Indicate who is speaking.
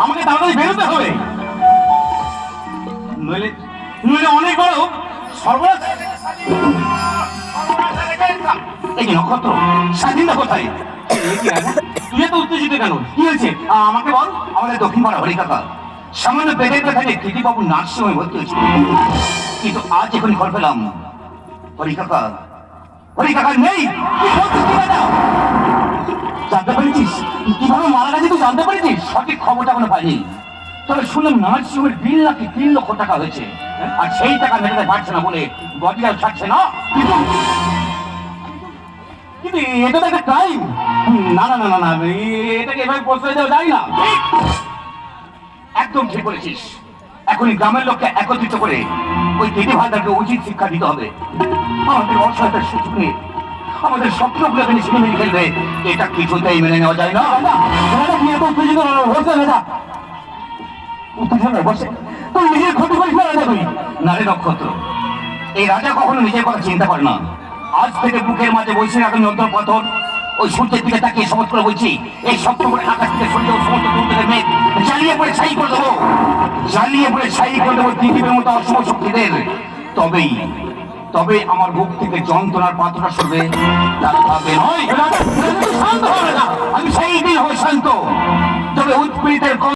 Speaker 1: আমাকে তাড়াতাড়ি বেরোতে হবে, নইলে নইলে অনেক বড় সর্বনাশ। এই যে নক্ষত্র, স্বাধীনতা কোথায়? তুই এত উত্তেজিত কেন? কি হয়েছে আমাকে বল। আমাদের দক্ষিণ পাড়া হরি কাকা সামান্য পেটের ব্যথায় কৃতিবাবু নার্সিংহোমে ভর্তি হয়েছিল, কিন্তু আজ এখন খবর পেলাম হরি কাকা নেই। জানতে পেরেছিস কিভাবে মারা গেছে? তুই জানতে পেরেছিস? সঠিক খবরটা এখনো পাইনি, তবে শুনলাম নার্সিংহোমের বিল নাকি 3 লক্ষ টাকা হয়েছে, আর সেই টাকা মেটাতে পারছে না বলে বডিটাও ছাড়ছে না। কিন্তু এটা তো একটা ক্রাইম। না না না না না, এটাকে এভাবে প্রশ্রয় দেওয়া যায় না। একদম ঠিক বলেছিস, এখনই গ্রামের লোককে একত্রিত করে ওই দিদি ভাইটাকে উচিত শিক্ষা দিতে হবে। আমাদের অসহায়তার সুযোগ নেই, আমাদের স্বপ্নগুলোকে নিয়ে মেনে ফেলবে, এটা কিছুতেই মেনে নেওয়া যায় না। বসে তুই নিজের ক্ষতি করিস না রাজা। তুই না রে নক্ষত্র, এই রাজা কখনো নিজের কথা চিন্তা করে না। আজ থেকে বুকের মাঝে বসে রাখেন যন্ত্র পাথর, ওই সূর্যের দিকে তাকিয়ে শপথ করে বলছি, এই শক্ত করে আকাশ থেকে সূর্য সমস্ত দূর থেকে মেঘ জ্বালিয়ে পড়ে ছাই করে দেবো, জ্বালিয়ে পড়ে ছাই করে দেবো পৃথিবীর মতো অশুভ শক্তিদের। তবে আমার বুক থেকে যন্ত্রণার পাথরটা সরবে, নয়। আমি সেই দিন হয়ে শান্ত, তবে উৎপীড়িতের